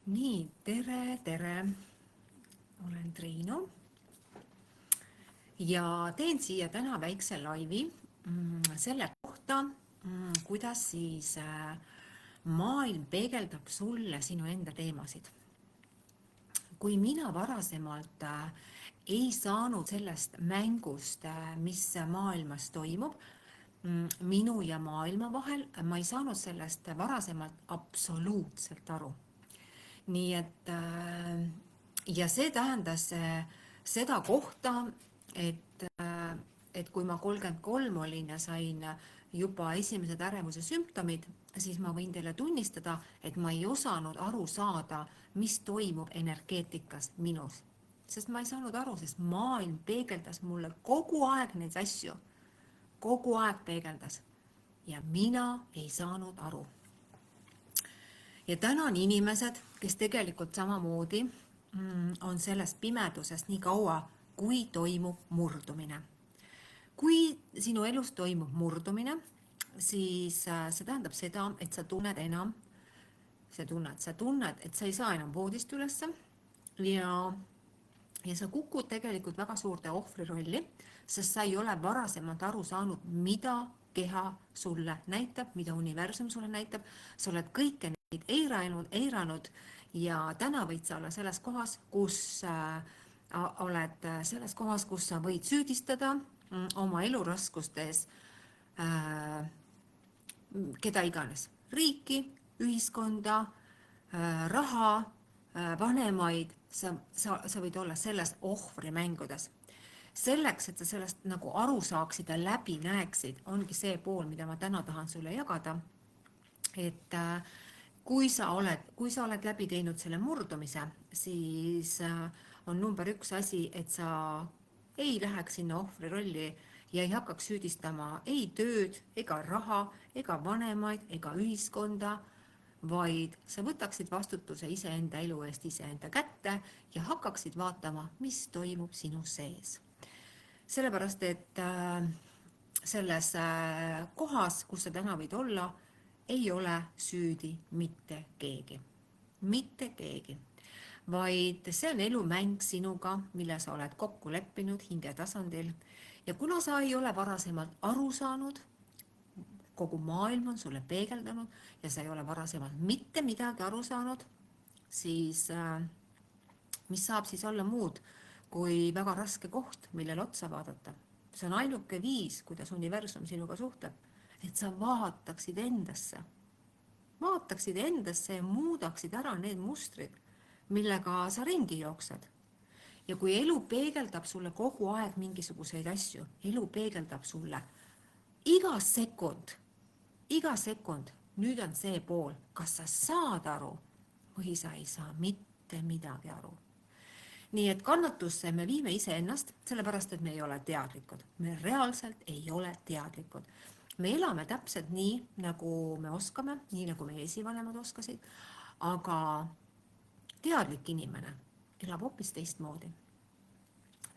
Nii, tere! Olen Triinu ja teen siia täna väikse laivi selle kohta, kuidas siis maailm peegeldab sulle sinu enda teemasid. Kui mina varasemalt ei saanud sellest mängust, mis maailmas toimub, minu ja maailma vahel, ma ei saanud sellest varasemalt absoluutselt aru. Nii et ja see tähendas seda kohta, et kui ma 33 olin ja sain juba esimesed ärevuse sümptomid, siis ma võin teile tunnistada, et ma ei osanud aru saada, mis toimub energeetikas minus. Sest ma ei saanud aru, sest maailm peegeldas mulle kogu aeg neid asju. Kogu aeg peegeldas. Ja mina ei saanud aru. Ja täna on inimesed, kes tegelikult samamoodi on sellest pimedusest nii kaua, kui toimub murdumine. Kui sinu elus toimub murdumine, siis see tähendab seda, et sa tunned enam, sa tunned, et sa ei saa enam voodist ülesse ja sa kukud tegelikult väga suurde ohvrirolli, sest sa ei ole varasemalt aru saanud, mida keha sulle näitab, mida universum sulle näitab. Sa oled kõike neid eiranud ja täna võid sa olla selles kohas, kus sa võid süüdistada oma eluraskustes keda iganes, riiki, ühiskonda, raha, vanemaid, sa võid olla selles ohvrimängudes. Selleks, et sa sellest nagu aru saaksid ja läbi näeksid, ongi see pool, mida ma täna tahan sulle jagada, et kui sa oled läbi teinud selle murdumise, siis on number 1 asi, et sa ei läheks sinna ohvrirolli ja ei hakkaks süüdistama ei tööd, ega raha, ega vanemaid, ega ühiskonda, vaid sa võtaksid vastutuse iseenda elu eest iseenda kätte ja hakkaksid vaatama, mis toimub sinu sees. Sellepärast, et selles kohas, kus sa täna võid olla, ei ole süüdi mitte keegi. Mitte keegi. Vaid see on elumäng sinuga, mille sa oled kokku leppinud hinge tasandil. Ja kuna sa ei ole varasemalt aru saanud, kogu maailm on sulle peegeldanud ja sa ei ole varasemalt mitte midagi aru saanud, siis mis saab siis olla muud kui väga raske koht, millele otsa vaadata. See on ainuke viis, kuidas universum sinuga suhtleb, et sa vaataksid endasse. Vaataksid endasse ja muudaksid ära need mustrid, millega sa ringi jooksed. Ja kui elu peegeldab sulle kogu aeg mingisuguseid asju, elu peegeldab sulle iga sekund, nüüd on see pool, kas sa saad aru või sa ei saa mitte midagi aru. Nii et kannatusse me viime iseennast, sellepärast, et me ei ole teadlikud. Me reaalselt ei ole teadlikud. Me elame täpselt nii, nagu me oskame, nii nagu meie esivanemad oskasid, aga teadlik inimene elab hoopis teistmoodi.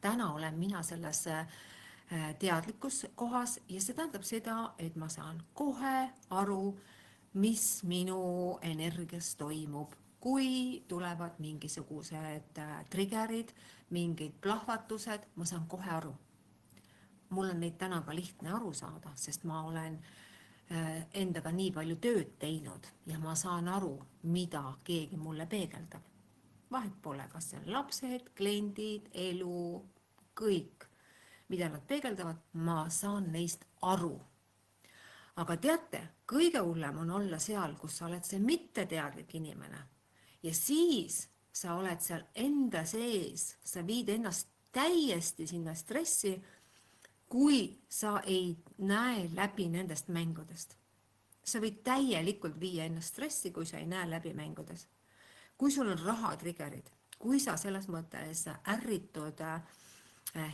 Täna olen mina selles teadlikus kohas ja see tähendab seda, et ma saan kohe aru, mis minu energias toimub. Kui tulevad mingisugused triggerid, mingid plahvatused, ma saan kohe aru. Mul on neid täna ka lihtne aru saada, sest ma olen endaga nii palju tööd teinud ja ma saan aru, mida keegi mulle peegeldab. Vahet pole, kas see on lapsed, kliendid, elu, kõik, mida nad peegeldavad, ma saan neist aru. Aga teate, kõige hullem on olla seal, kus sa oled see mitteteadlik inimene. Ja siis sa oled seal enda sees, sa viid ennast täiesti sinna stressi, kui sa ei näe läbi nendest mängudest. Sa võid täielikult viia ennast stressi, kui sa ei näe läbi mängudes. Kui sul on rahatriggerid, kui sa selles mõttes ärritud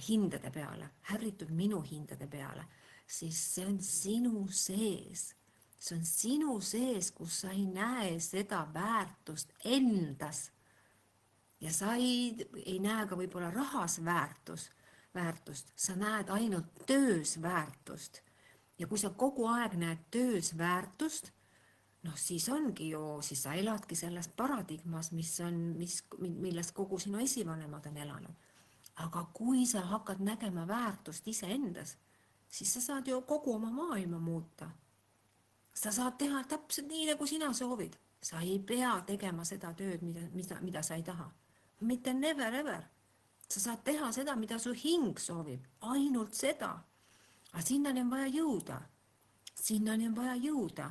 hindade peale, ärritud minu hindade peale, siis see on sinu sees. See on sinu sees, kus sa ei näe seda väärtust endas. Ja sa ei näe ka võib-olla rahas väärtust. Sa näed ainult töös väärtust. Ja kui sa kogu aeg näed töös väärtust, noh, siis ongi ju, siis sa eladki selles paradigmas, millest kogu sinu esivanemad on elanud. Aga kui sa hakkad nägema väärtust iseendas, siis sa saad ju kogu oma maailma muuta. Sa saad teha täpselt nii, nagu sina soovid. Sa ei pea tegema seda tööd, mida sa ei taha. Mitte never ever. Sa saad teha seda, mida su hing soovib. Ainult seda. Aga sinnani on vaja jõuda. Sinnani on vaja jõuda.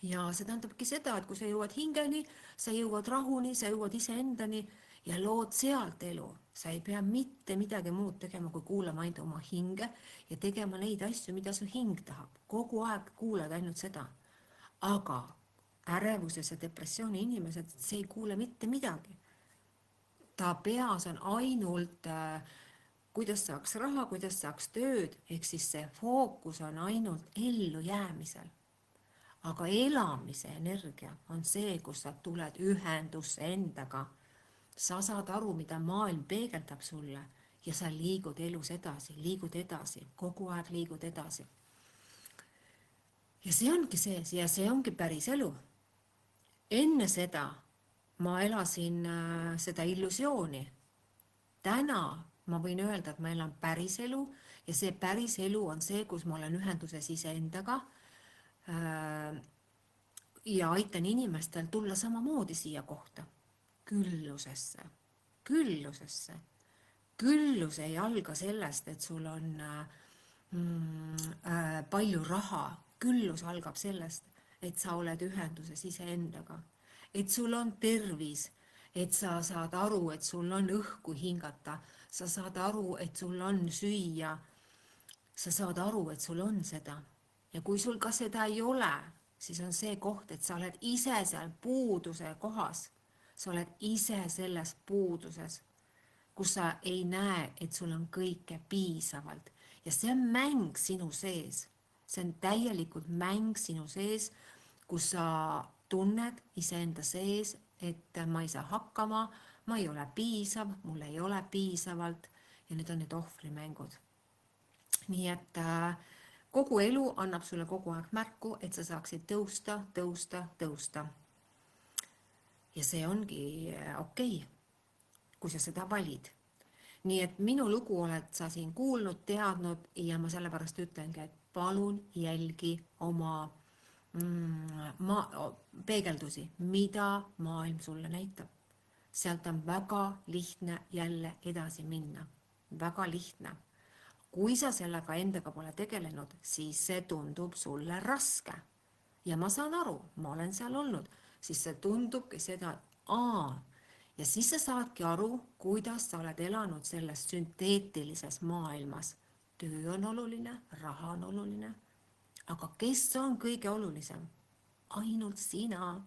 Ja see tähendabki seda, et kui sa jõuad hingeni, sa jõuad rahuni, sa jõuad iseendani ja lood sealt elu. Sa ei pea mitte midagi muud tegema, kui kuulama ainult oma hinge ja tegema neid asju, mida su hing tahab. Kogu aeg kuulad ainult seda. Aga ärevuses ja depressiooni inimesed, see ei kuule mitte midagi. Ta peas on ainult, kuidas saaks raha, kuidas saaks tööd, ehk siis see fookus on ainult ellu jäämisel. Aga elamise energia on see, kus sa tuled ühendusse endaga. Sa saad aru, mida maailm peegeldab sulle ja sa liigud elus edasi, kogu aeg liigud edasi. Ja see ongi see ongi päris elu. Enne seda ma elasin seda illusiooni. Täna ma võin öelda, et ma elan päris elu ja see päris elu on see, kus ma olen ühenduses iseendaga ja aitan inimestel tulla samamoodi siia kohta. Küllusesse. Küllus ei alga sellest, et sul on palju raha. Küllus algab sellest, et sa oled ühenduses iseendaga. Et sul on tervis, et sa saad aru, et sul on õhku hingata. Sa saad aru, et sul on süüa. Sa saad aru, et sul on seda. Ja kui sul ka seda ei ole, siis on see koht, et sa oled ise seal puuduse kohas. Sa oled ise selles puuduses, kus sa ei näe, et sul on kõike piisavalt. Ja see on mäng sinu sees. See on täielikult mäng sinu sees, kus sa tunned iseenda sees, et ma ei saa hakkama, ma ei ole piisav, mul ei ole piisavalt ja need on need ohvrimängud. Nii et kogu elu annab sulle kogu aeg märku, et sa saaksid tõusta. Ja see ongi okei, kui sa seda valid. Nii et minu lugu oled sa siin kuulnud, teadnud ja ma sellepärast ütlengi, et palun jälgi oma peegeldusi, mida maailm sulle näitab. Sealt on väga lihtne jälle edasi minna. Väga lihtne. Kui sa sellega endaga pole tegelenud, siis see tundub sulle raske. Ja ma saan aru, ma olen seal olnud. Siis see tundubki seda, ja siis sa saadki aru, kuidas sa oled elanud selles sünteetilises maailmas. Töö on oluline, raha on oluline, aga kes on kõige olulisem? Ainult sina.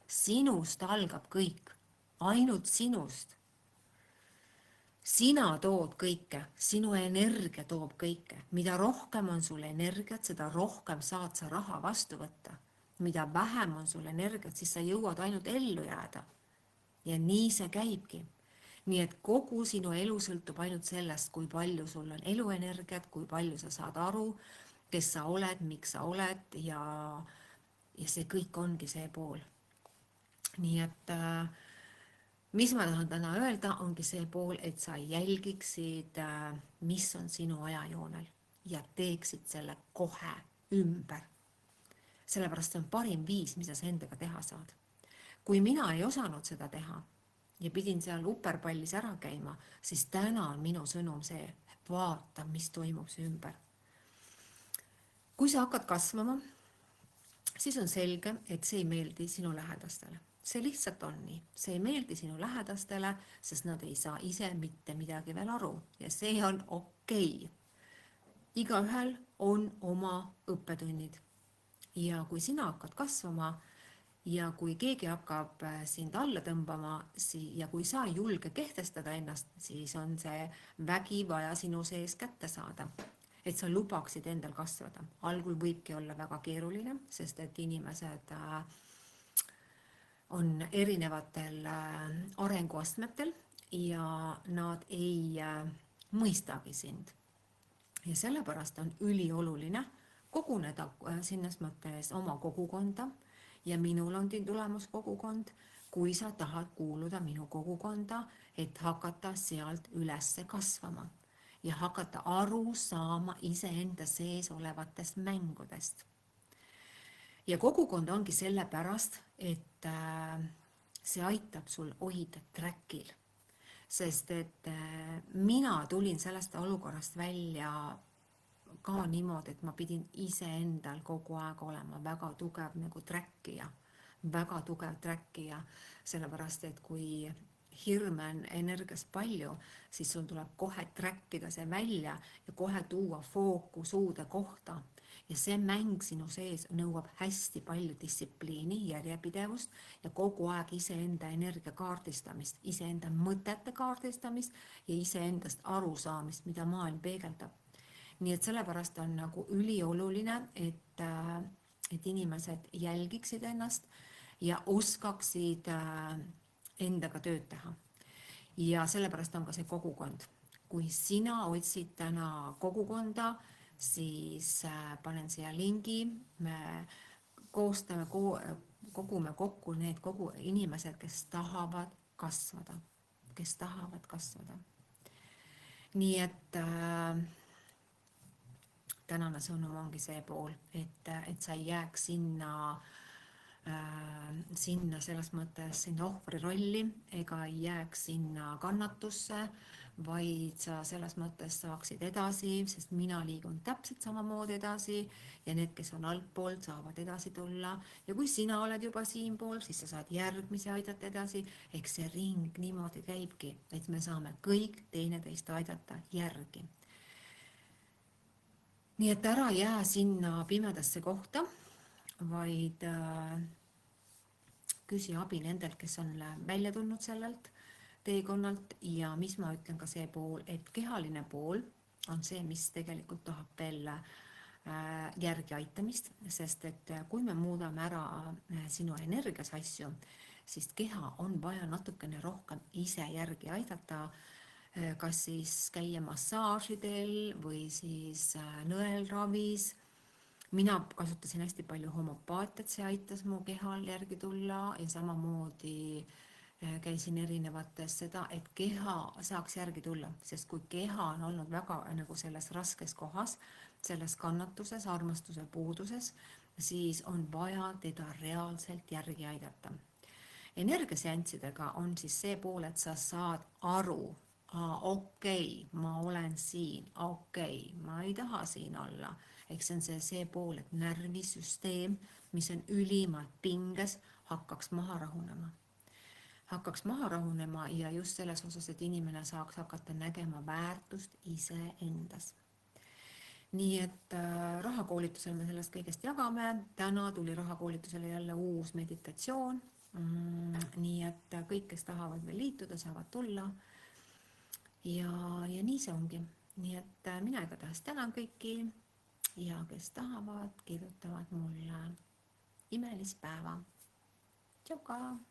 Sinust algab kõik, ainult sinust. Sina tood kõike, sinu energia toob kõike. Mida rohkem on sul energiat, seda rohkem saad sa raha vastu võtta. Mida vähem on sul energiat, siis sa jõuad ainult ellu jääda. Ja nii see käibki. Nii et kogu sinu elu sõltub ainult sellest, kui palju sul on eluenergiat, kui palju sa saad aru, kes sa oled, miks sa oled ja see kõik ongi see pool. Nii et mis ma tahan täna öelda, ongi see pool, et sa jälgiksid, mis on sinu ajajoonel ja teeksid selle kohe ümber. Sellepärast see on parim viis, mida sa endaga teha saad. Kui mina ei osanud seda teha ja pidin seal uperpallis ära käima, siis täna on minu sõnum see, vaata, mis toimub see ümber. Kui sa hakkad kasvama, siis on selge, et see ei meeldi sinu lähedastele. See lihtsalt on nii. See ei meeldi sinu lähedastele, sest nad ei saa ise mitte midagi veel aru ja see on okei. Igaühel on oma õppetunnid. Ja kui sina hakkad kasvama ja kui keegi hakkab sind alla tõmbama ja kui sa ei julge kehtestada ennast, siis on see vägi vaja sinu sees kätte saada, et sa lubaksid endal kasvada. Algul võibki olla väga keeruline, sest et inimesed on erinevatel arenguastmetel ja nad ei mõistagi sind. Ja sellepärast on ülioluline, koguneda sinnas mõttes oma kogukonda ja minul on tulemas kogukond, kui sa tahad kuuluda minu kogukonda, et hakata sealt ülesse kasvama ja hakata aru saama iseenda sees olevatest mängudest. Ja kogukond ongi sellepärast, et see aitab sul hoida trackil, sest et mina tulin sellest olukorrast välja ka niimoodi, et ma pidin iseendal kogu aeg olema väga tugev nagu trackija, sellepärast et kui hirme on energias palju, siis sul tuleb kohe trackida see välja ja kohe tuua fookus uude kohta. Ja see mäng sinu sees nõuab hästi palju distsipliini, järjepidevust ja kogu aeg iseenda energia kaardistamist, iseenda mõtete kaardistamist ja iseendast arusaamist, mida maailm peegeldab. Nii et sellepärast on nagu ülioluline, et inimesed jälgiksid ennast ja oskaksid endaga tööd teha. Ja sellepärast on ka see kogukond. Kui sina otsid täna kogukonda, siis panen siia lingi, me kogume kokku need inimesed, kes tahavad kasvada. Nii et tänane sõnum ongi see pool, et sa ei jääks sinna selles mõttes sinna ohvri rolli ega ei jääks sinna kannatusse, vaid sa selles mõttes saaksid edasi, sest mina liigun täpselt samamoodi edasi ja need, kes on altpool, saavad edasi tulla. Ja kui sina oled juba siinpool, siis sa saad järgmisi aidata edasi. Eks see ring niimoodi käibki, et me saame kõik teineteist aidata järgi. Nii et ära jää sinna pimedasse kohta, vaid küsi abi nendelt, kes on välja tulnud sellelt teekonnalt ja mis ma ütlen ka see pool, et kehaline pool on see, mis tegelikult tahab veel järgi aitamist, sest et kui me muudame ära sinu energias asju, siis keha on vaja natukene rohkem ise järgi aidata, kas siis käia massaažidel või siis nõelravis. Mina kasutasin hästi palju homopaatiat, see aitas mu kehal järgi tulla ja samamoodi käisin erinevates seda, et keha saaks järgi tulla, sest kui keha on olnud väga nagu selles raskes kohas, selles kannatuses, armastuse puuduses, siis on vaja teda reaalselt järgi aidata. Energiaseanssidega on siis see pool, et sa saad aru, okei, ma olen siin, okei, ma ei taha siin olla. Eks see on see pool, et närvisüsteem, mis on ülimalt pinges, hakkaks maha rahunema ja just selles osas, et inimene saaks hakata nägema väärtust iseendas. Nii et rahakoolitusel me sellest kõigest jagame. Täna tuli rahakoolitusele jälle uus meditatsioon. Nii et kõik, kes tahavad veel liituda, saavad tulla. Ja nii see ongi. Nii et mina igatahes tänan kõiki ja kes tahavad, kirjutavad mulle imelist päeva. Tšauka!